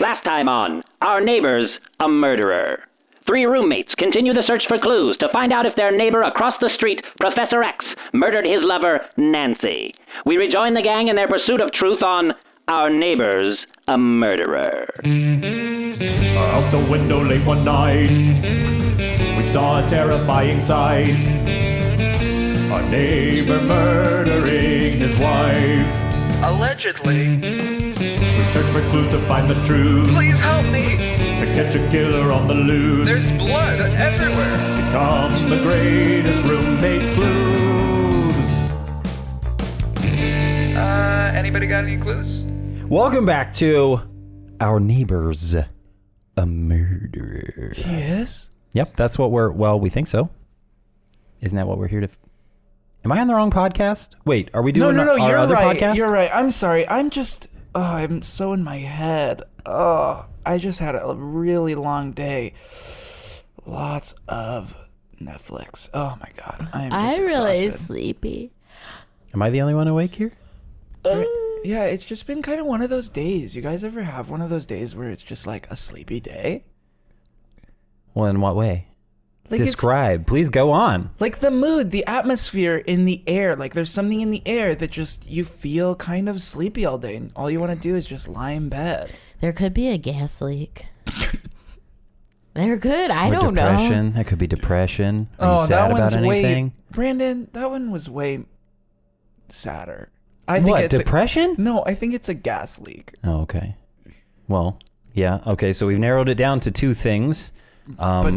Last time on Our Neighbor's a Murderer. 3 roommates continue the search for clues to find out if their neighbor across the street, Professor X, murdered his lover, Nancy. We rejoin the gang in their pursuit of truth on Our Neighbor's a Murderer. Out the window late one night, we saw a terrifying sight. Our neighbor murdering his wife. Allegedly. We search for clues to find the truth. Please help me. To catch a killer on the loose. There's blood everywhere. Become the greatest roommate sleuths. Anybody got any clues? Welcome back to Our Neighbor's a Murderer. Yes? Yep, that's what we think so. Isn't that what we're here to... Am I on the wrong podcast? Wait, are we doing our you're other right. podcast? You're right. I'm sorry. I'm so in my head. I just had a really long day. Lots of Netflix. Oh my God. I'm really exhausted. sleepy. Am I the only one awake here? Yeah, it's just been kind of one of those days. You guys ever have one of those days where it's just like a sleepy day? Well, in what way? Like Describe. Please go on. Like the mood, the atmosphere in the air. Like there's something in the air that just, you feel kind of sleepy all day. And all you want to do is just lie in bed. There could be a gas leak. There could. I Or don't depression. know. That could be depression. Are you sad about anything? Brandon, that one was way sadder. What, depression? No, I think it's a gas leak. Oh, okay. Well, yeah. Okay, so we've narrowed it down to 2 things. But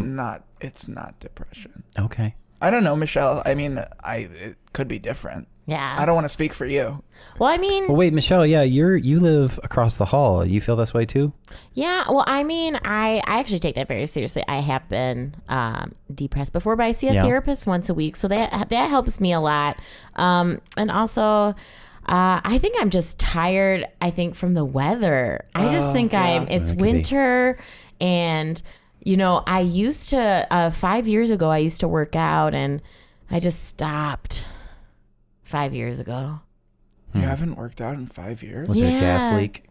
it's not depression. Okay. I don't know, Michelle. I mean, it could be different. Yeah. I don't want to speak for you. Well, I mean... Well, wait, Michelle, yeah, you live across the hall. You feel this way too? Yeah, well, I mean, I actually take that very seriously. I have been depressed before, but I see a therapist once a week, so that helps me a lot. And also... I think I'm just tired, from the weather. I just think it's winter and, I used to, 5 years ago, I used to work out and I just stopped 5 years ago. You haven't worked out in 5 years? Was there a gas leak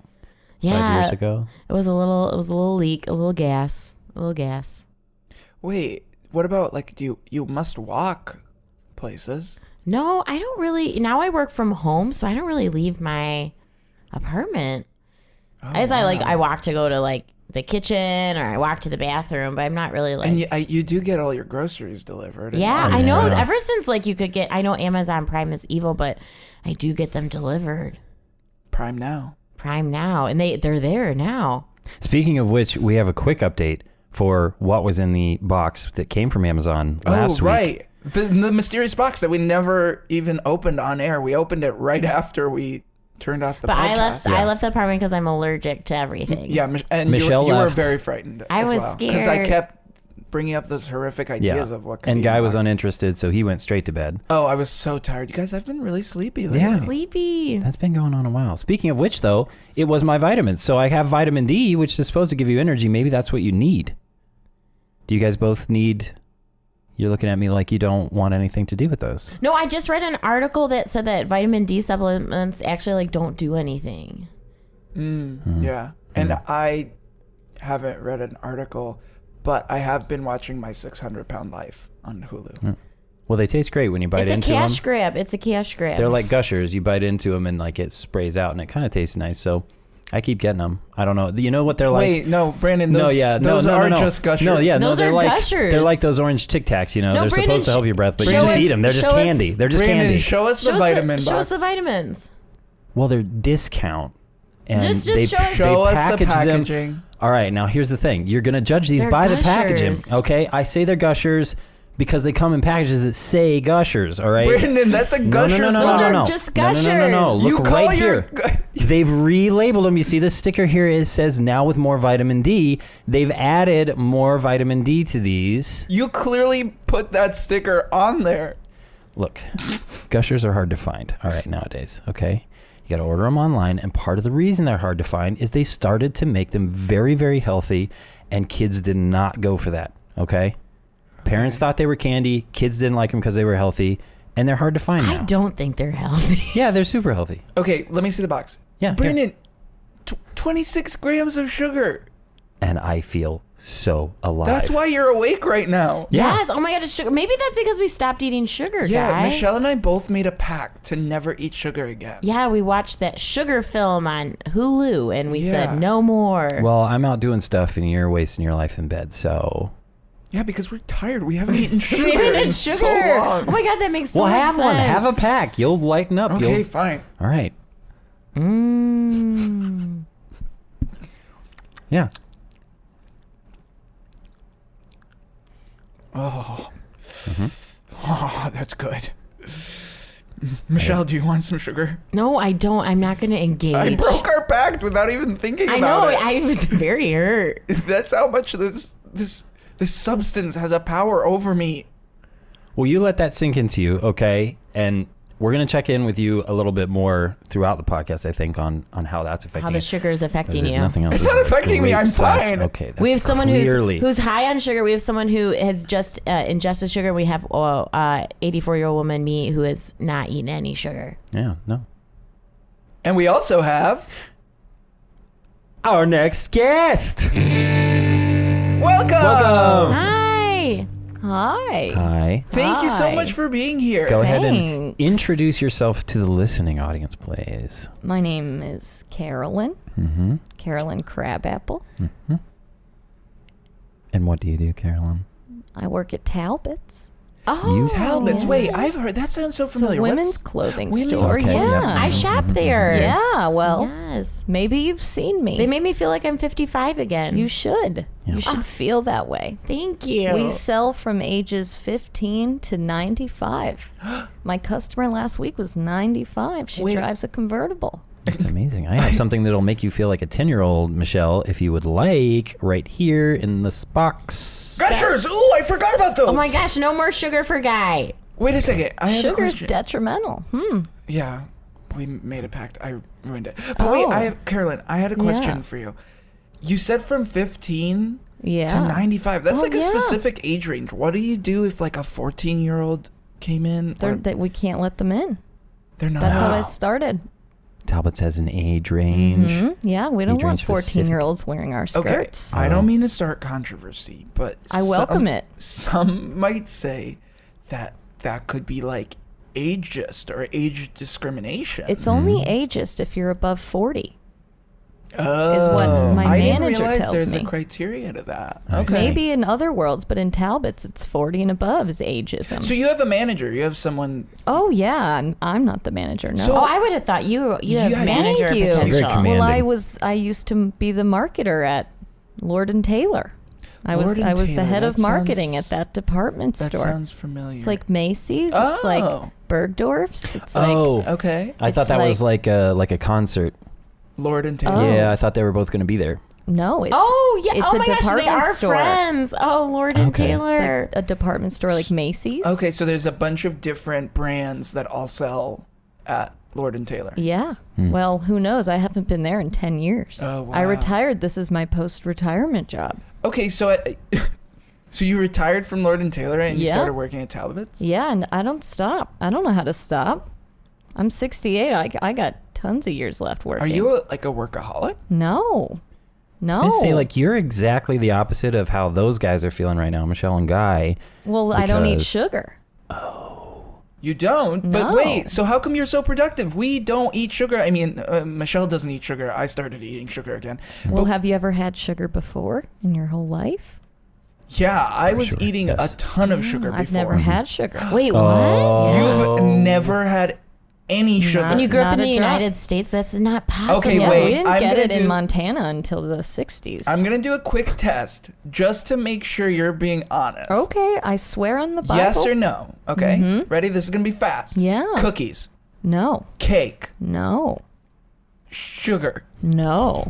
5 years ago? It was a little leak, a little gas. Wait, what about you must walk places? No, I don't really. Now I work from home, so I don't really leave my apartment. I walk to go to the kitchen or I walk to the bathroom, but I'm not really And you do get all your groceries delivered. Yeah, I know. Ever since you could get, I know Amazon Prime is evil, but I do get them delivered. Prime now, and they're there now. Speaking of which, we have a quick update for what was in the box that came from Amazon last week. Right. The mysterious box that we never even opened on air. We opened it right after we turned off the podcast. I left the apartment because I'm allergic to everything. Yeah, and Michelle you were left. very frightened. I was scared scared because I kept bringing up those horrific ideas of what. And Guy was uninterested, so he went straight to bed. Oh, I was so tired, you guys. I've been really sleepy lately. Yeah, sleepy. That's been going on a while. Speaking of which, though, it was my vitamins. So I have vitamin D, which is supposed to give you energy. Maybe that's what you need. Do you guys both need? You're looking at me like you don't want anything to do with those. No, I just read an article that said that vitamin D supplements actually don't do anything. Yeah. And I haven't read an article, but I have been watching My 600-Pound Life on Hulu. Well, they taste great when you bite into them. It's a cash grab. They're like gushers. You bite into them and it sprays out and it kind of tastes nice. So I keep getting them. I don't know. You know what they're like? Wait, no, Brandon. Those are just gushers. No, yeah, those they're are gushers. They're like those orange Tic Tacs. They're Brandon, supposed to help your breath, but you just eat them. They're just candy. They're just Brandon, candy. show us the vitamin box. Show us the vitamins. Well, they're discount. And just show us the package packaging. Them. All right, now here's the thing. You're going to judge these by the packaging, okay? I say they're gushers because they come in packages that say gushers, all right? Brandon, that's a gushers. Those are just gushers. No. Look you call right here. They've relabeled them. You see the sticker here says now with more vitamin D. They've added more vitamin D to these. You clearly put that sticker on there. Look, gushers are hard to find, all right, nowadays, okay? You got to order them online, and part of the reason they're hard to find is they started to make them very, very healthy, and kids did not go for that, okay? Parents thought they were candy. Kids didn't like them because they were healthy, and they're hard to find now. I don't think they're healthy. Yeah, they're super healthy. Okay, let me see the box. Yeah, Brandon, 26 grams of sugar. And I feel so alive. That's why you're awake right now. Yeah. Yes. Oh my God, it's sugar. Maybe that's because we stopped eating sugar, Yeah, guy. Michelle and I both made a pact to never eat sugar again. Yeah, we watched that sugar film on Hulu, and we Yeah. said no more. Well, I'm out doing stuff and you're wasting your life in bed, so... Yeah, because we're tired. We haven't eaten sugar we haven't in had so sugar. long. Oh my God, that makes so Well, much have sense. one. Have a pack. You'll lighten up. Okay, fine. All right. Yeah. Oh, that's good. Michelle, do you want some sugar? No, I don't. I'm not going to engage. I broke our pact without even thinking I about know. it. I was very hurt. That's how much this substance has a power over me. Well, you let that sink into you, okay? And we're going to check in with you a little bit more throughout the podcast, I think, on how that's affecting How the you. sugar is affecting There's you. nothing else. It's This not is a affecting me. great I'm sauce. fine. Okay, that's We have someone clearly... who's high on sugar. We have someone who has just ingested sugar. We have 84-year-old woman, me, who has not eaten any sugar. Yeah, no. And we also have Our next guest. welcome. Hi. Hi. Hi. Thank you so Hi. much for being here. Go ahead and Thanks. introduce yourself to the listening audience, please. My name is Carolyn. Mm-hmm. Carolyn Crabapple. And what do you do, Carolyn? I work at Talbot's. Oh, Talbot's. Wait, I've heard that sounds so It's a familiar. women's What's- clothing women's store. Okay, Yeah. yeah. I shop there. Yeah, well, Yes. maybe you've seen me. They made me feel like I'm 55 again. You should. Yeah. You should feel that way. Thank you. We sell from ages 15 to 95. My customer last week was 95. She Wait. drives a convertible. That's amazing. I have something that'll make you feel like a 10-year-old, Michelle, if you would like, right here in this box. Gushers. Oh, I forgot about those. Oh my gosh, no more sugar for Guy. Wait a second. I have a Sugar's question. detrimental. Yeah, we made a pact. I ruined it. But wait, Carolyn, I had a question Yeah. for you. You said from 15 Yeah. to 95. That's Oh, like a yeah. specific age range. What do you do if like a 14-year-old came in? That we can't let them in. They're not. That's how I started. Talbot's has an age range. Yeah, we don't Age want range specific. 14-year-olds wearing our Okay, skirts. I don't mean to start controversy, but I welcome it. Some might say that could be like ageist or age discrimination. It's only ageist if you're above 40. oh, is what my I didn't manager realize tells there's me. a criteria to that. I Okay. see. Maybe in other worlds, but in Talbot's, it's 40 and above is ageism. So you have a manager. You have someone. oh, yeah. I'm not the manager, no. So- Oh, I would have thought you have Yeah, manager thank you. potential. Very commanding. well, I used to be the marketer at Lord & Taylor. I was Lord & the Taylor, head of that marketing sounds- at that department That store. sounds familiar. It's like Macy's. It's Oh. like Bergdorf's. It's like Oh, okay, I thought it's that was like a concert. Lord and Taylor. Oh. Yeah, I thought they were both going to be there. no, it's Oh, yeah. It's oh a my gosh, department they are store. friends. Oh, Lord and Okay. It's Taylor. like a department store like Macy's. Okay, so there's a bunch of different brands that all sell at Lord and Taylor. Yeah. Well, who knows? I haven't been there in 10 years. Oh, I wow. retired. This is my post-retirement job. Okay, so so you retired from Lord and Taylor and you Yeah. started working at Talbot's? Yeah, and I don't stop. I don't know how to stop. I'm 68. I got tons of years left working. Are you like a workaholic? No. No. I was gonna say, like, you're exactly the opposite of how those guys are feeling right now, Michelle and Guy. well, I don't eat because- sugar. You don't? But No. wait, so how come you're so productive? We don't eat sugar. I mean, Michelle doesn't eat sugar. I started eating sugar again. Well, have you ever had sugar before in your whole life? Yeah, I was sure, eating yes. a ton of sugar before. I've never had sugar. Wait, what? Oh. You've never had any sugar. And you grew up Not in the a drop. United States? That's not possible. Okay, Yeah, wait, we didn't I'm get gonna it in do- Montana until the 60s. I'm going to do a quick test just to make sure you're being honest. Okay, I swear on the Bible. Yes or no? Okay. Ready? This is going to be fast. Yeah. Cookies, No. cake, No. sugar, No.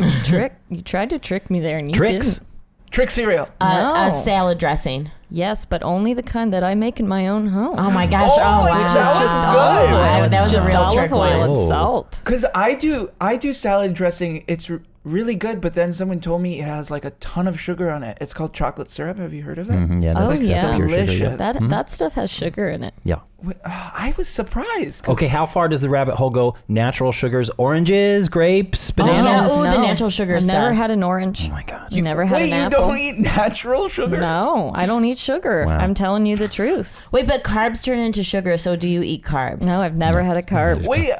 You tried to trick me there and you Tricks? didn't. trick cereal. No. A salad dressing. Yes, but only the kind that I make in my own home. Oh my gosh. Oh, Oh, which wow. is It's just olive good. oil. That It's was a just real olive trick oil one. and Oh. salt. Because I do salad dressing. It's really good, but then someone told me it has like a ton of sugar on it. It's called chocolate syrup. Have you heard of it? Yeah, Oh, that's yeah. pure sugar, Delicious. That stuff has sugar in it. Yeah. I was surprised. 'cause Okay, how far does the rabbit hole go? Natural sugars, oranges, grapes, bananas? yeah. Ooh, the natural sugar I've stuff. never had an orange. Oh my God. Never had Wait, an you apple. don't eat natural sugar? No, I don't eat sugar. Wow. I'm telling you the truth. Wait, but carbs turn into sugar, so do you eat carbs? No, I've never had a carb. Wait.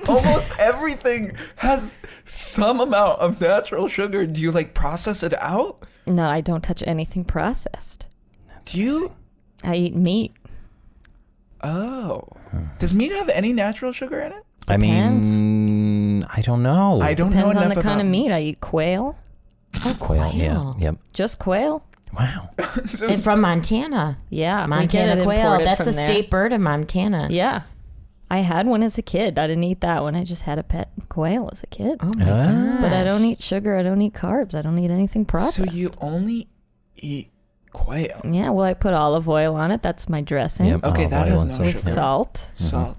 Almost everything has some amount of natural sugar. Do you like process it out? No, I don't touch anything processed. Do you? I eat meat. Oh. Does meat have any natural sugar in it? I mean, I don't know. I don't know Depends enough on the kind about of meat. I eat quail. Quail, yeah. Quail. Yep. Just quail. Wow. And from Montana. Yeah, we get Montana it quail. imported That's from the there. state bird of Montana. Yeah. I had one as a kid. I didn't eat that one. I just had a pet quail as a kid. Oh my god. But I don't eat sugar. I don't eat carbs. I don't eat anything processed. So you only eat quail. Yeah, well, I put olive oil on it. That's my dressing. Yep. Okay, olive that oil has and no some sugar. With salt. Salt.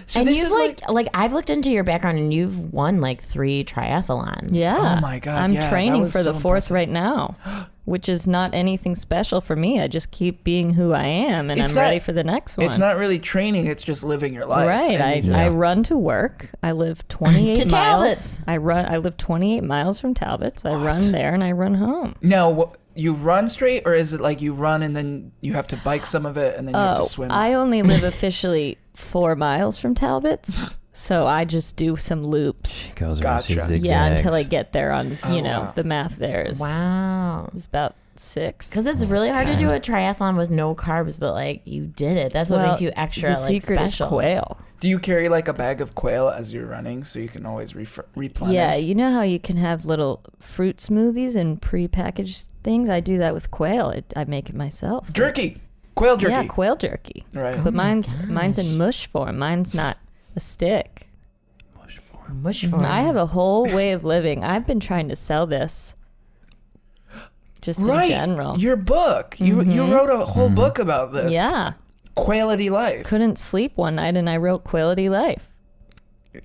So And this you've is like I've looked into your background and you've won like 3 triathlons. Yeah. Oh my God, I'm yeah, that training was for the so 4th impressive. right now, which is not anything special for me. I just keep being who I am, and It's I'm not- ready for the next one. It's not really training, it's just living your life. Right. And you I just- run to work. I live 28 To miles. Talbot's. I live 28 miles from Talbot's. I run there and I run home. Now, you run straight, or is it like you run and then you have to bike some of it and then you have to swim? I only live officially 4 miles from Talbot's, so I just do some loops. Goes around Gotcha. zigzags. Yeah, until I get there on, wow. the math there is Wow. about 6. Because it's really hard to do a triathlon with no carbs, but like you did it. That's what makes you extra The like secret special. is quail. Do you carry like a bag of quail as you're running so you can always replenish? Yeah, you know how you can have little fruit smoothies and prepackaged things? I do that with quail. I make it myself. Jerky. Quail jerky. Yeah, quail jerky. Right. But mine's in mush form. Mine's not a stick. Mush form. I have a whole way of living. I've been trying to sell this just Right. in general. Your book. You wrote a whole book about this. Yeah. Quality life. Couldn't sleep one night and I wrote Quality Life.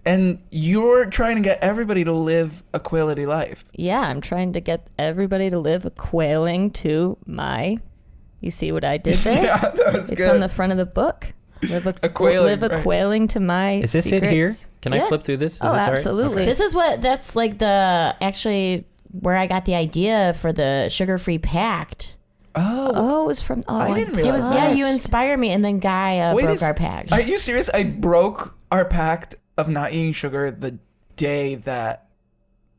And you're trying to get everybody to live a quality life. Yeah, I'm trying to get everybody to live quailing to my. You see what I did there? Yeah, that was It's good. on the front of the book. Live A quailing, live a right. quailing to my. Is this secrets. it here? Can I Yeah. flip through this? Is Oh, this all right? absolutely. This is that's like actually where I got the idea for the sugar-free pact. Oh, it was from. Oh, I didn't It realize was that. you inspired me, and then Guy Wait, broke is- our pact. Are you serious? I broke our pact of not eating sugar the day that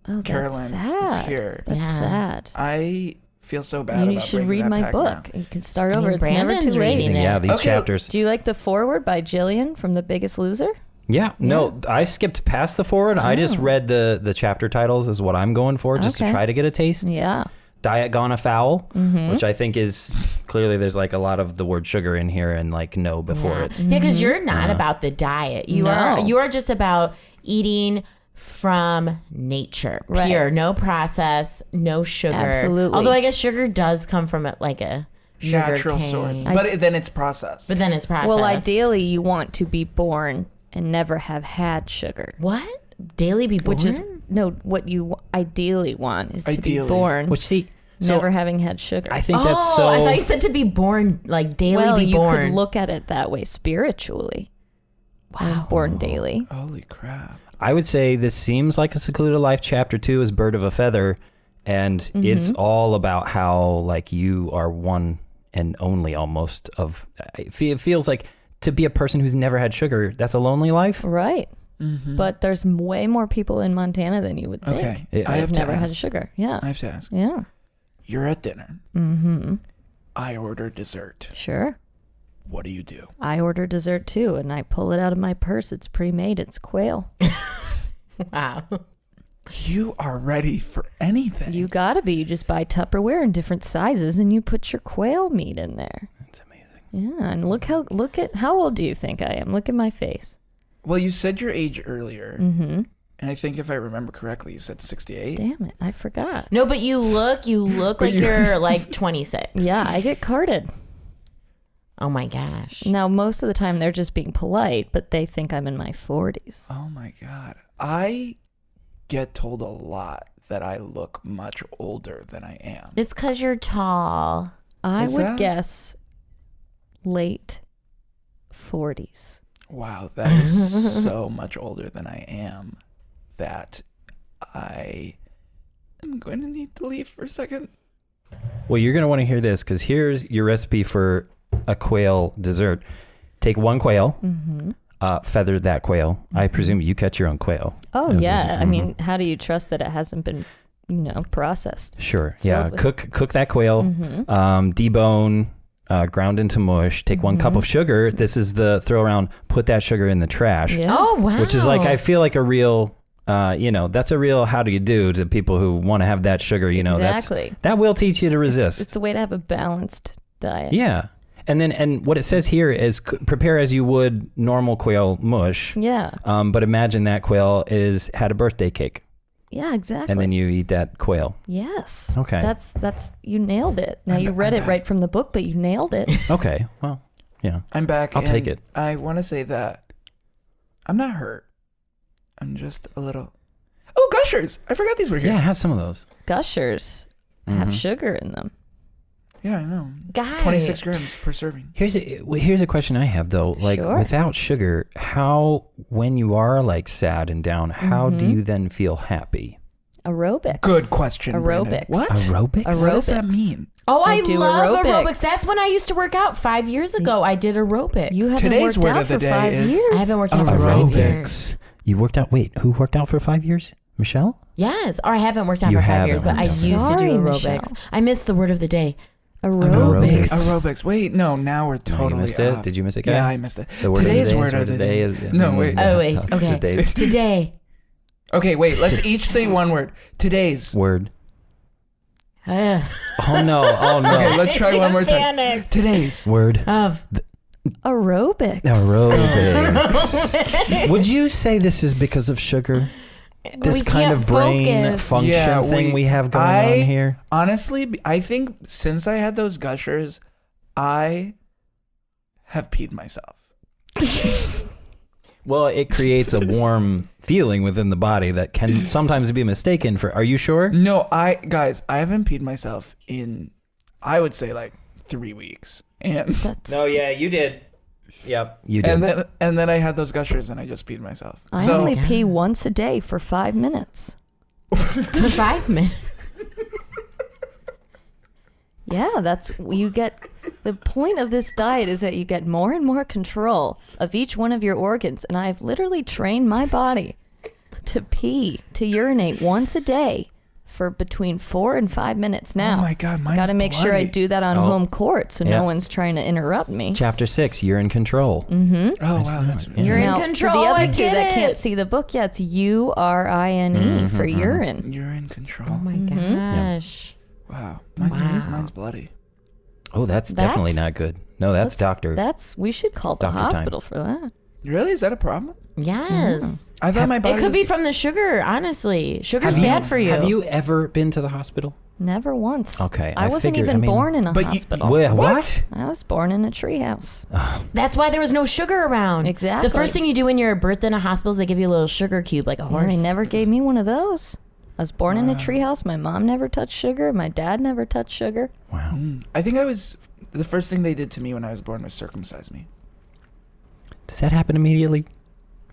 Oh, that's Carolyn sad. is here. That's Yeah. sad. I feel so bad You about should breaking read that my pact book. now. You can start I over. mean, It's never Brandon's too late. reading it. Yeah, these Okay. chapters. Do you like the foreword by Jillian from The Biggest Loser? Yeah, no, I skipped past the forward. I just read the chapter titles is what I'm going for, just to Okay. try to get a taste. Yeah. Diet Gone a Fowl, which I think is clearly there's like a lot of the word sugar in here and like no before it. Yeah, because you're not about the diet. You are No. you are just about eating from nature, Right. pure, no process, no sugar. Absolutely. Although I guess sugar does come from like a sugar Natural cane. source. But then it's processed. But then it's processed. Well, ideally, you want to be born and never have had sugar. what? Daily be born? Which is no, what you ideally want is to be Ideally. born, Which see, so never having had sugar. I think that's so. I thought you said to be born, like daily well, be you born. could look at it that way spiritually. Wow. Born daily. Holy crap. I would say this seems like a secluded life. Chapter 2 is Bird of a Feather, and it's all about how like you are one and only almost of. It feels like to be a person who's never had sugar, that's a lonely life. Right. But there's way more people in Montana than you would think. Okay. Yeah. I have I've to never ask. had sugar. Yeah. I have to ask. Yeah. You're at dinner. Mm-hmm. I order dessert. Sure. What do you do? I order dessert too, and I pull it out of my purse. It's pre-made. It's quail. Wow. You are ready for anything. You gotta be. You just buy Tupperware in different sizes, and you put your quail meat in there. That's amazing. Yeah, and look at how old do you think I am? Look at my face. Well, you said your age earlier. Mm-hmm. And I think if I remember correctly, you said 68. Damn it, I forgot. No, but you look like you're like 26. Yeah, I get carded. Oh my gosh. Now, most of the time they're just being polite, but they think I'm in my 40s. Oh my God. I get told a lot that I look much older than I am. It's because you're tall. I Is would that- guess late 40s. Wow, that is so much older than I am that I am going to need to leave for a second. Well, you're going to want to hear this because here's your recipe for a quail dessert. Take one quail, feather that quail. I presume you catch your own quail. Oh, Yes, yeah. yes, I mean, how do you trust that it hasn't been, processed? Sure. Yeah. Filled Cook that quail, debone, ground into mush. Take 1 cup of sugar. This is the throw around. Put that sugar in the trash. Yeah. Oh, wow. Which is like, I feel like a real, that's a real how do you do to people who want to have that sugar, Exactly. that will teach you to resist. It's a way to have a balanced diet. Yeah. And what it says here is prepare as you would normal quail mush. Yeah. But imagine that quail had a birthday cake. Yeah, exactly. And then you eat that quail. Yes. Okay. That's you nailed it. Now you read it right from the book, but you nailed it. Okay. Well, yeah. I'm back. I'll and take it. I want to say that I'm not hurt. I'm just a little. Oh, gushers! I forgot these were here. Yeah, have some of those. Gushers have sugar in them. Yeah, I know. Guy. 26 grams per serving. Here's a question I have though. Like Sure. without sugar, when you are like sad and down, how do you then feel happy? Aerobics. Good question. Brandon. Aerobics. What? Aerobics? What does that Aerobics. mean? Oh, I do love aerobics. aerobics. That's when I used to work out 5 years ago. I did aerobics. You haven't Today's worked word out of the for day 5 is- years. I haven't worked out for 5 years. You worked out. Wait, who worked out for 5 years? Michelle? Yes, or I haven't worked out You for 5 haven't years, but I worked out. used to do Sorry, aerobics. Michelle. I missed the word of the day. Aerobics. Aerobics. Wait, no, now we're totally missed it? off. Did you miss it, Guy? Yeah, I missed it. The word Today's of word the of the day. is No, wait. Oh, wait. Okay. Today's Today. Okay, wait. Let's each say one word. Today's. word. Uh, Oh no! Oh no! Okay, let's try one more time. panic. Today's. Word. Of Aerobics. Aerobics. Would you say this is because of sugar? This We kind can't of brain focus. function Yeah, thing we have going on here? Honestly, I think since I had those gushers, I have peed myself. Well, it creates a warm feeling within the body that can sometimes be mistaken for. Are you sure? No, I haven't peed myself in, I would say like 3 weeks, and That's, yeah, you did. Yep, you did. and then I had those gushers and I just peed myself. I So only pee once a day for 5 minutes. for 5 minutes. Yeah, you get the point of this diet is that you get more and more control of each one of your organs, and I've literally trained my body to urinate once a day for between 4 and 5 minutes now. Oh my God, mine's got to make sure I bloody. do that on home court so Yeah. no one's trying to interrupt me. Chapter 6, you're in control. Oh wow, that's You're in Now, control. For the I other two get that it. can't see the book yet, it's urine for urine. you're in control. Oh my gosh. Wow, Wow. mine's bloody. Oh, that's definitely not good. No, that's doctor. We should call the Doctor time. hospital for that. Really? Is that a problem? Yes. I thought my body It could was- be from the sugar, honestly. Sugar's Have you- bad for you. Have you ever been to the hospital? Never once. Okay, I I wasn't figured- even I mean- born in a But you- hospital. What? I was born in a treehouse. That's why there was no sugar around. Exactly. The first thing you do when you're birthed in a hospital is they give you a little sugar cube like a They horse. never gave me one of those. I was born in a treehouse. My mom never touched sugar. My dad never touched sugar. Wow. I think the first thing they did to me when I was born was circumcise me. Does that happen immediately?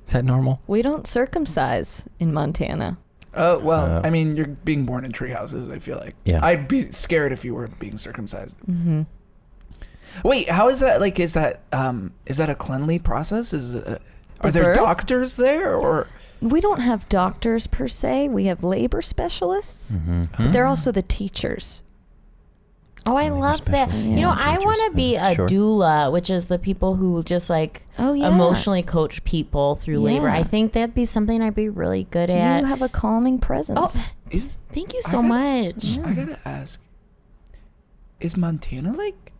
Is that normal? We don't circumcise in Montana. Oh, well, I mean, you're being born in tree houses, I feel like. Yeah. I'd be scared if you were being circumcised. Mm-hmm. Wait, how is that, like, is that a cleanly process? Are there birth? doctors there, or? We don't have doctors per se. We have labor specialists. Mm-hmm. But they're also the teachers. Oh, I Labor love that. specialist. You know, Yeah, I teachers. want to be a Sure. doula, which is the people who just like Oh, yeah. emotionally coach people through labor. Yeah. I think that'd be something I'd be really good at. You have a calming presence. Oh, Is thank you so I got- much. I gotta ask, is Montana, like,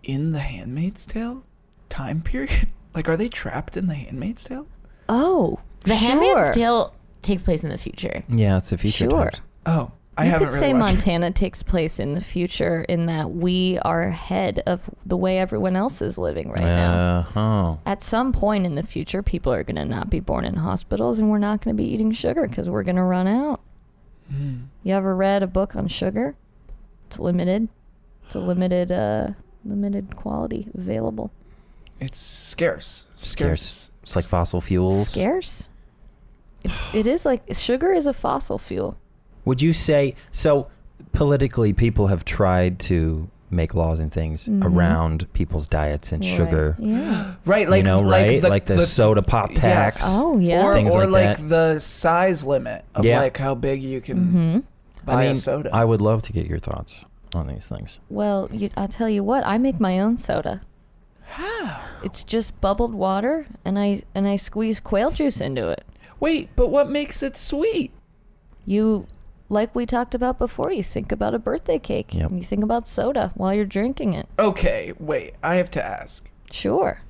in the Handmaid's Tale time period? Like, are they trapped in the Handmaid's Tale? Oh, The sure. Handmaid's Tale takes place in the future. Yeah, it's a future. Sure. times. Oh, I You haven't could really say watched it. Montana takes place in the future in that we are ahead of the way everyone else is living right now. Oh. At some point in the future, people are going to not be born in hospitals, and we're not going to be eating sugar because we're going to run out. You ever read a book on sugar? It's limited. It's a limited quality available. It's scarce. It's like fossil fuels. Scarce? It is like sugar is a fossil fuel. Would you say so? Politically, people have tried to make laws and things around people's diets and sugar. Right. Yeah. Right, like right, like the soda pop tax. Yes. Oh, yeah. Or, Things or like like that. the size limit of Yeah. like how big you can buy a soda. I would love to get your thoughts on these things. Well, I'll tell you what. I make my own soda. How? It's just bubbled water, and I squeeze quail juice into it. Wait, but what makes it sweet? You, like we talked about before, you think about a birthday cake. Yep. And you think about soda while you're drinking it. Okay, wait, I have to ask. Sure.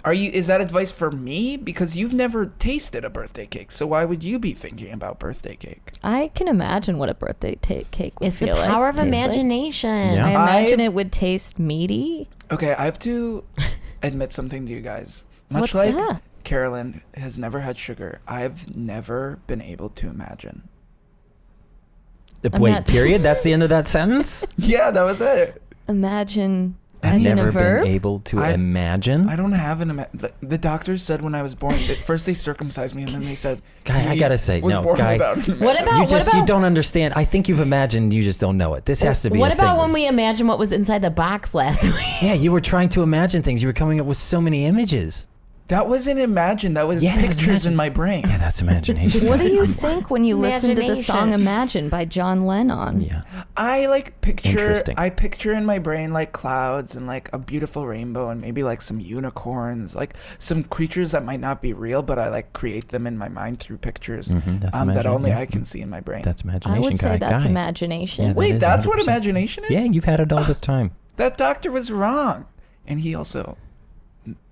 Is that advice for me? Because you've never tasted a birthday cake, so why would you be thinking about birthday cake? I can imagine what a birthday cake would It's the feel like. power of taste like. imagination. Yeah. I imagine I've- it would taste meaty. Okay, I have to admit something to you guys. Much What's like that? Carolyn has never had sugar, I've never been able to imagine. Wait, not- period? That's the end of that sentence? Yeah, that was it. Imagine I've as in never a verb. been able to I imagine. I don't have the doctors said when I was born, at first they circumcised me and then they said, Guy, I he gotta say, was no, born Guy, without What about you don't understand. I think you've imagined, you just don't know it. This has to be What a about thing. when we imagine what was inside the box last week? Yeah, you were trying to imagine things. You were coming up with so many images. That wasn't imagine, that was Yeah, that was pictures imagine. in my brain. Yeah, that's imagination. What do you think when you listen to the song Imagination. Imagine by John Lennon? Yeah. I like picture Interesting. I picture in my brain like clouds and like a beautiful rainbow and maybe like some unicorns, like some creatures that might not be real, but I like create them in my mind through pictures That's that imagine- only yeah. I can see in my brain. That's I imagination, would say Guy. that's Guy. imagination. Yeah, Wait, that is that's what 100%. imagination is? Yeah, you've had it all this time. That doctor was wrong. And he also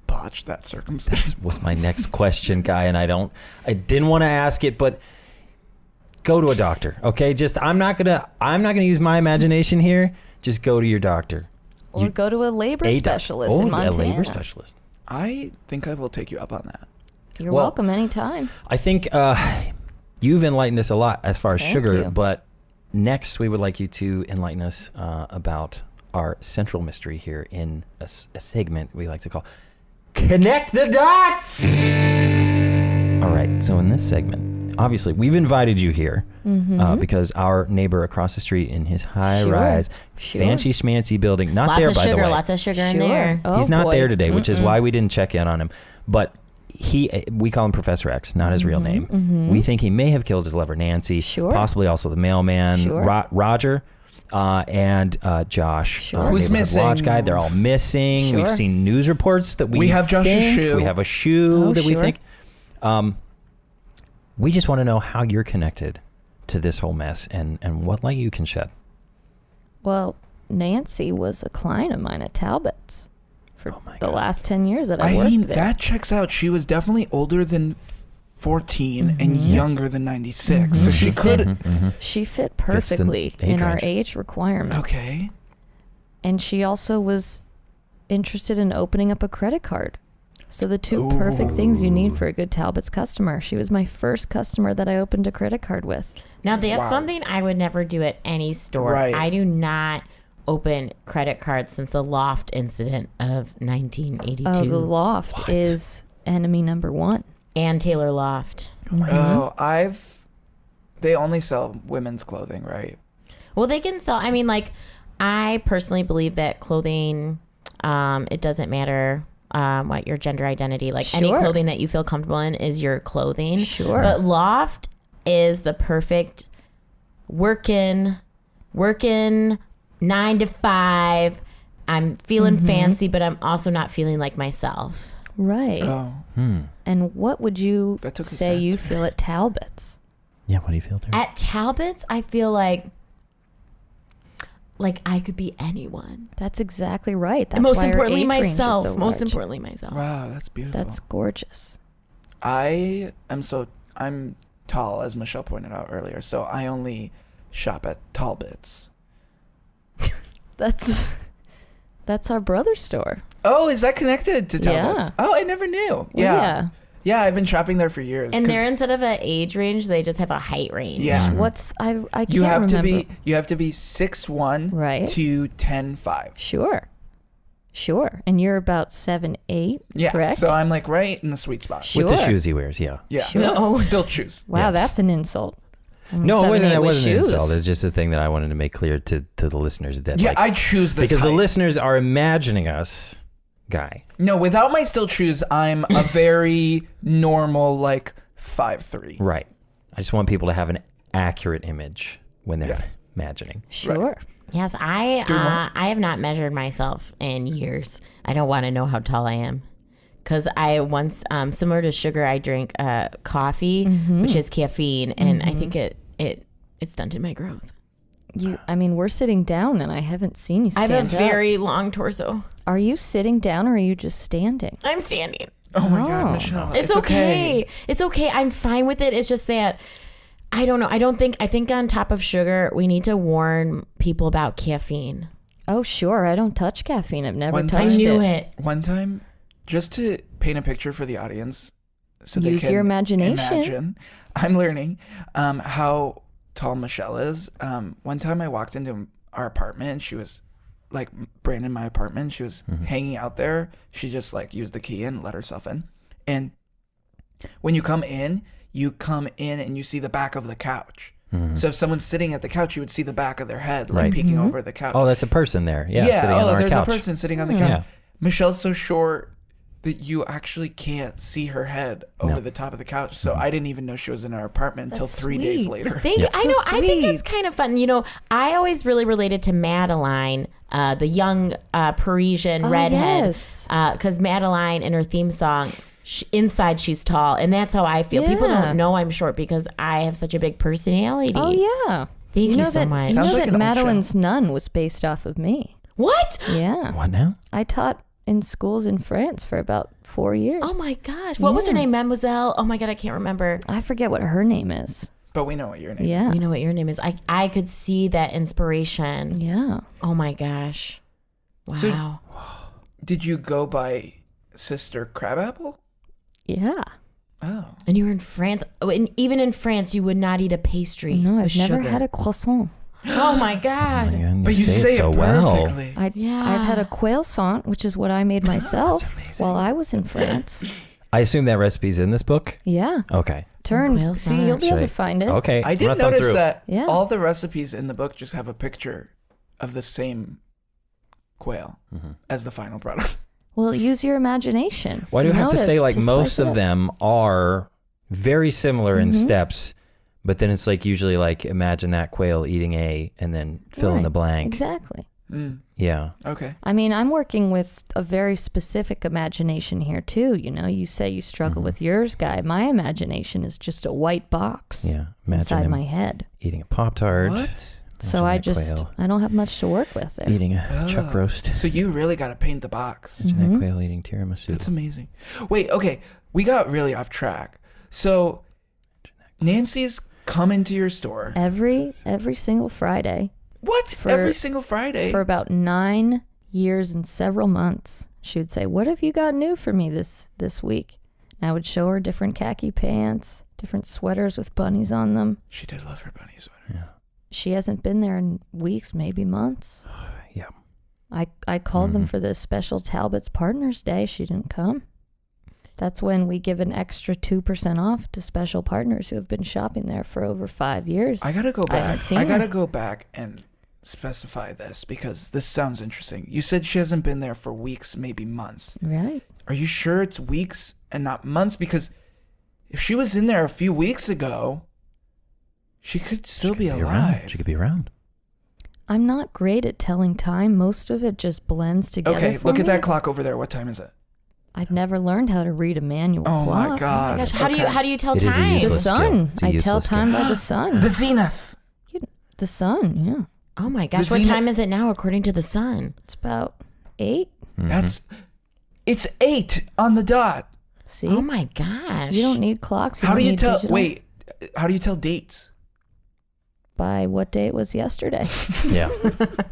botched that circumcision. Was my next question, Guy, and I didn't want to ask it, but go to a doctor, okay? I'm not gonna use my imagination here. Just go to your doctor. Or go to a labor specialist in Montana. A labor specialist. I think I will take you up on that. You're Well, welcome anytime. I think you've enlightened us a lot as far as Thank sugar, you. but next we would like you to enlighten us about our central mystery here in a segment we like to call Connect the Dots! All right, so in this segment, obviously we've invited you here because our neighbor across the street in his high-rise, fancy schmancy building, not Lots there of by sugar, the way. lots of sugar in Sure. there. Oh, He's not boy. there today, which is why we didn't check in on him. But we call him Professor X, not his real name. We think he may have killed his lover Nancy, Sure. possibly also the mailman, Sure. Roger, and Josh, Sure. our Who's neighborhood missing? watch guy. They're all missing. Sure. We've seen news reports that We have Josh's think- shoe. We have a shoe Oh, that we sure. think. We just want to know how you're connected to this whole mess and what light you can shed. Well, Nancy was a client of mine at Talbot's for Oh my the God. last 10 years that I I worked mean, there. that checks out. She was definitely older than 14 and younger than 96. So she could. She fit the perfectly age in our range. age requirement. Okay. And she also was interested in opening up a credit card. So the two perfect things you need for a good Talbot's customer. She was my first customer that I opened a credit card with. Now that's Wow. something I would never do at any store. Right. I do not open credit cards since the Loft incident of 1982. Oh, the Loft is enemy number one. and Taylor Loft. Oh, they only sell women's clothing, right? Well, they can sell. I mean, like, I personally believe that clothing, it doesn't matter what your gender identity, like any Sure. clothing that you feel comfortable in is your clothing. Sure. But Loft is the perfect working 9 to 5. I'm feeling fancy, but I'm also not feeling like myself. Right. Oh. And what would you That took a say sec. you feel at Talbot's? Yeah, what do you feel there? At Talbot's, I feel like I could be anyone. That's exactly right. That's And most why our importantly, age range is myself. so Most large. importantly, myself. Wow, that's beautiful. That's gorgeous. I'm tall, as Michelle pointed out earlier, so I only shop at Talbot's. That's our brother's store. Oh, is that connected to Talbot's? Yeah. Oh, I never knew. Yeah. Yeah, I've been shopping there for years. And they're instead of an age range, they just have a height range. Yeah. What's I can't You have remember. you have to be 6'1" Right. to 10'5". Sure. And you're about 7'8", Yeah. correct? So I'm like right in the sweet spot. Sure. With the shoes he wears, yeah. Yeah. Sure. Still choose. Wow, Yeah. that's an insult. No, it wasn't. 7'8" It with wasn't an shoes. insult. It's just a thing that I wanted to make clear to the listeners that. Yeah, like, I choose this because the height. listeners are imagining us, Guy. No, without my still choose, I'm a very normal, like 5'3". Right. I just want people to have an accurate image when they're Yeah. imagining. Sure. Yes, I have not measured myself in years. I don't want to know how tall I am. Because I once, similar to sugar, I drink coffee, which has caffeine, and I think it stunted my growth. We're sitting down, and I haven't seen you I stand have a very up. long torso. Are you sitting down, or are you just standing? I'm standing. Oh my Oh. God, Michelle. It's okay. It's okay. I'm fine with it. It's just that I don't know. I think on top of sugar, we need to warn people about caffeine. Oh, sure. I don't touch caffeine. I've never One I touched knew it. it. One time, just to paint a picture for the audience, so they Use can your imagination. imagine, I'm learning how tall Michelle is. One time I walked into our apartment, and she was like Brandon, my apartment. She was hanging out there. She just like used the key and let herself in. And when you come in and you see the back of the couch. So if someone's sitting at the couch, you would see the back of their head, like Right. peeking over the couch. Oh, that's a person there. Yeah, sitting on our there's couch. a person sitting on the couch. Yeah. Michelle's so short that you actually can't see her head over the top of the couch. So I didn't even know she was in our apartment until That's 3 days sweet. later. Thank you. I So know. I think it's sweet. kind of fun. You know, I always really related to Madeline, the young Parisian redhead, yes. because Madeline in her theme song, inside she's tall, and that's how I feel. People Yeah. don't know I'm short because I have such a big personality. Oh, yeah. Thank you know so that, much. You know Sounds like that an old Madeline's nun was based off of me. What? Yeah. What now? I taught in schools in France for about 4 years. Oh my gosh. What was her name? Mademoiselle? Oh my God, I can't remember. I forget what her name is. But we know what your name is. Yeah. You know what your name is? I could see that inspiration. Yeah. Oh my gosh. Wow. So- Did you go by Sister Crabapple? Yeah. Oh. And you were in France. Oh, and even in France, you would not eat a pastry. No, I've with never sugar. had a croissant. Oh my God. But you say it so well. perfectly. I've had a croissant, which is what I made myself while I was in France. I assume that recipe's in this book. Yeah. Okay. Turn. Croissant. See, you'll be able Should I- to find it. Okay. I did I'm gonna thumb notice through. that Yeah. all the recipes in the book just have a picture of the same quail as the final product. Well, use your imagination. Why do you have know, to say like to most spice it of up. them are very similar in steps, but then it's like usually like imagine that quail eating A and then fill in Right. the blank. Exactly. Yeah. Okay. I mean, I'm working with a very specific imagination here too. You know, you say you struggle with yours, Guy. My imagination is just a white box Yeah. Imagine inside him my head. eating a Pop-Tart. What? So Imagine I that quail I don't have much to work with there. eating a chuck roast. So you really got to paint the box. Imagine that quail eating tiramisu. That's amazing. Wait, okay. We got really off track. So Nancy's come into your store. Every single Friday What? For- Every single Friday? for about 9 years and several months, she would say, "What have you got new for me this week?" And I would show her different khaki pants, different sweaters with bunnies on them. She did love her bunny sweaters. She hasn't been there in weeks, maybe months. Yeah. I called them for the special Talbot's Partners Day. She didn't come. That's when we give an extra 2% off to special partners who have been shopping there for over 5 years. I gotta go I haven't back. seen I gotta her. go back and specify this because this sounds interesting. You said she hasn't been there for weeks, maybe months. Right. Are you sure it's weeks and not months? Because if she was in there a few weeks ago, she could still be alive. Around. She could be around. I'm not great at telling time. Most of it just blends together. Okay, for look at me. that clock over there. What time is it? I've never learned how to read a manual Oh clock. my God. Gosh, Okay. how do you tell It is a time? The useless skill. sun. It's a I tell useless skill. time by the sun. The zenith. The sun, yeah. Oh my gosh, The what zenith- time is it now according to the sun? It's about 8. It's 8 on the dot. See? Oh my gosh. You don't need clocks. How do you need tell? digital. Wait, how do you tell dates? by what day it was yesterday. Yeah.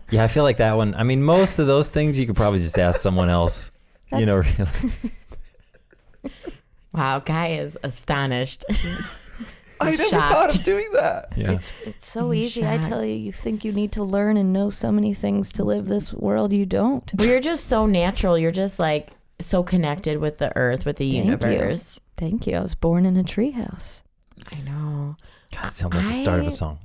Yeah, I feel like that one. I mean, most of those things you could probably just ask someone else. You know, really. Wow, Guy is astonished. I never shocked. thought of doing that. Yeah. It's so easy. I tell you, you think you need to learn and know so many things to live this world. You don't. Well, you're just so natural. You're just like so connected with the earth, with the universe. Thank you. I was born in a treehouse. I know. God, it sounds like the start of a song.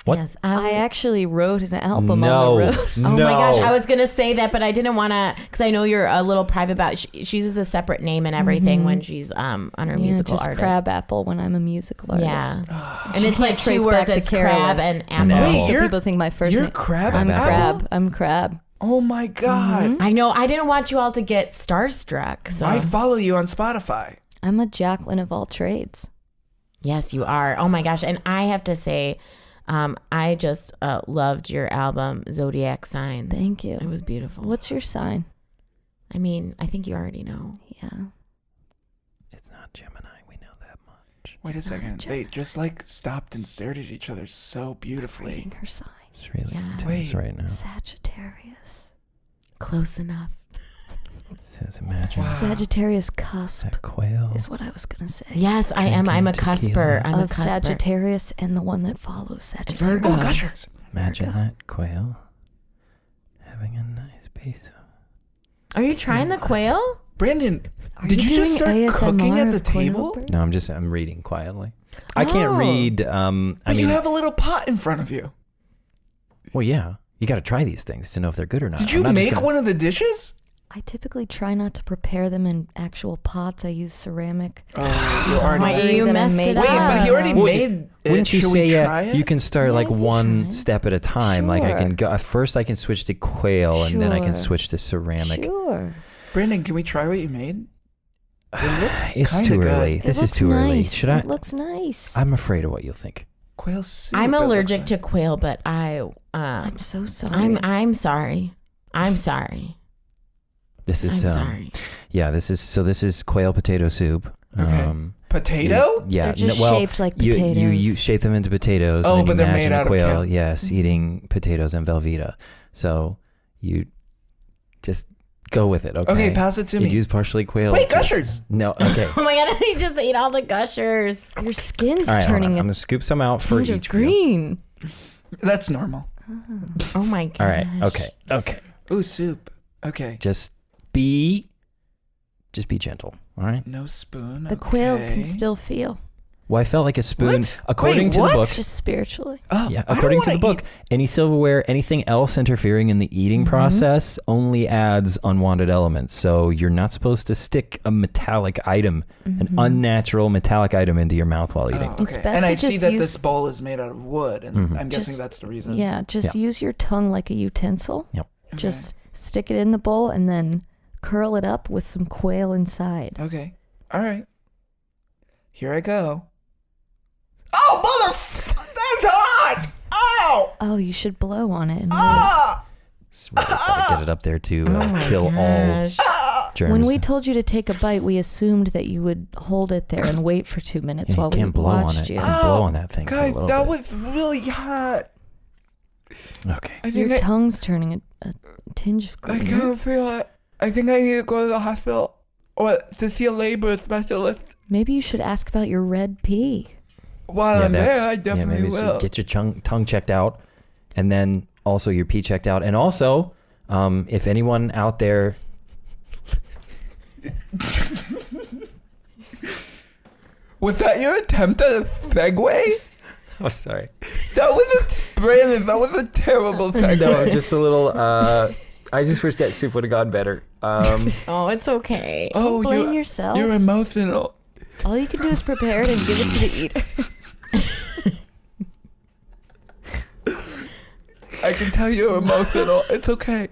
What? Yes, I actually wrote an album No. on the road. Oh my gosh, I was gonna say that, but I didn't want to, because I know you're a little private about. She uses a separate name and everything when she's on her musical just artist. Crabapple when I'm a musical artist. Yeah, and it's like trace two back words. to It's Carolyn. crab and apple. No. Wait, So you're- people think my first You're name. Crab? I'm Crabapple. Crab. I'm Crab. Oh my God. I know. I didn't want you all to get starstruck. So I follow you on Spotify. I'm a Jacqueline of all trades. yes, you are. Oh my gosh, and I have to say, I just loved your album Zodiac Signs. Thank you. It was beautiful. What's your sign? I mean, I think you already know. Yeah. It's not Gemini. We know that much. Wait a second. They just like stopped and stared at each other so beautifully. Reading her sign. It's really Yeah. intense Wait. right now. Sagittarius. Close enough. Says imagine Wow. Sagittarius cusp that quail. is what I was going to say. Yes, I am. I'm a Drinking cusper. tequila. I'm a Of cusper. Sagittarius and the one that follows Sagittarius. Virgo. Oh, gushers. Imagine Virgo. that quail having a nice piece of. Are you trying the quail? Brandon, Are did you just doing start ASMR cooking at the of quail table? bird? No, I'm reading quietly. I can't Oh. read. But I mean, you have a little pot in front of you. well, yeah. You got to try these things to know if they're good or not. Did I'm you not just make gonna- one of the dishes? I typically try not to prepare them in actual pots. I use ceramic. Oh, you already my- made you that I messed made it Wait, up. but he already Well, made it. Wouldn't you Should say we try it? you can start Yeah, like you can one try. step at a time? Like I can Sure. go first. I can switch to quail, and then I can Sure. switch to ceramic. Sure. Brandon, can we try what you made? It looks It's kinda too good. early. It This is looks too early. nice. Should I? It looks nice. I'm afraid of what you'll think. Quail soup. I'm it looks allergic like. to quail, but I'm so sorry. I'm sorry. I'm sorry. This is I'm sorry. yeah. This is quail potato soup. Okay. Potato? Yeah. They're just well, shaped like you potatoes. shape them into potatoes. Oh, and then but you they're imagine made a out of quail. kale. Yes, eating potatoes and Velveeta. So you just go with it. Okay. Okay, pass it to You me. use partially quail. Wait, just- gushers. No. Okay. Oh my god! I just ate all the gushers. Your skin's All right. hold on. turning I'm a gonna scoop some out for tinge of each. of you. green. That's normal. Oh my god. All right. Okay. Okay. Ooh, soup. Okay. Just be gentle. All right. No spoon. The quail can okay. still feel, Well, I felt like a spoon. What? According Wait, to what? the book. just spiritually. Oh, Yeah, I don't according to the wanna book, any silverware, anything else interfering in the eating process only adds unwanted elements. So you're not supposed to stick a metallic item, an unnatural metallic item into your mouth while eat. eating. Oh, It's okay. best And I to see just that use- this bowl is made out of wood, and Mhm. I'm guessing Just- that's the reason. Yeah, just Yeah. use your tongue like a utensil. Yep. Okay. Just stick it in the bowl and then curl it up with some quail inside. Okay. All right. Here I go. Oh, that's hot! Oh! Oh, you should blow on it. And Ah! It's really gotta get it up there to Oh my kill all gosh. germs. when we told you to take a bite, we assumed that you would hold it there and wait for 2 minutes yeah, while you we can't blow on watched it. you. You can blow on that thing for a God, little that bit. was really hot. Okay. I Your think tongue's turning a tinge of I green. can't feel it. I think I need to go to the hospital or to see a labor specialist. Maybe you should ask about your red pee. While I'm there, I definitely maybe so will. get your tongue checked out, and then also your pee checked out, and also, if anyone out there, Was that your attempt at a segue? oh sorry, That was Brandon, that was a terrible segue. no, just a little. I just wish that soup would have gone better. Oh, it's okay. Oh, Blame you're, yourself. You're emotional. All you can do is prepare it and give it to the eater. I can tell you're emotional. It's okay.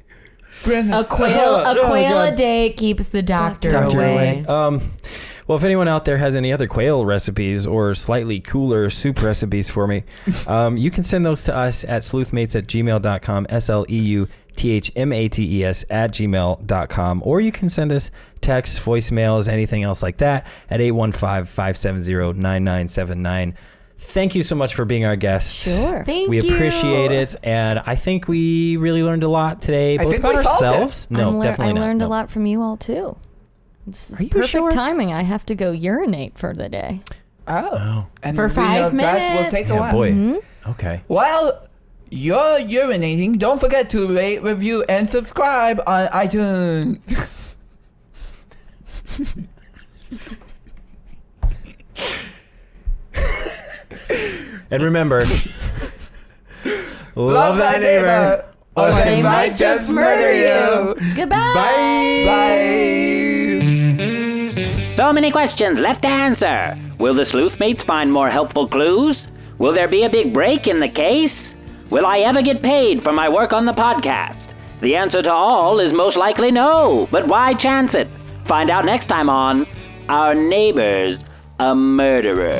Brandon. A quail Oh, a God. day keeps the doctor Doctor away. away. Well, if anyone out there has any other quail recipes or slightly cooler soup recipes for me, you can send those to us at sleuthmates@gmail.com, sleuthmates@gmail.com, or you can send us texts, voicemails, anything else like that at 815-570-9979. thank you so much for being our guest. Sure. Thank We you. appreciate it, and I think we really learned a lot today, both think about we solved it. ourselves. No, definitely I not. learned No. a lot from you all too. This is Are you perfect sure? timing. I have to go urinate for the day. Oh. And For we 5 know that will take a Yeah, while. boy. Okay. While you're urinating, don't forget to rate, review, and subscribe on iTunes. And remember, love thy neighbor, or They might just murder you. Goodbye. Bye. So many questions left to answer. Will the sleuth mates find more helpful clues? Will there be a big break in the case? Will I ever get paid for my work on the podcast? The answer to all is most likely no, but why chance it? Find out next time on Our Neighbor's a Murderer.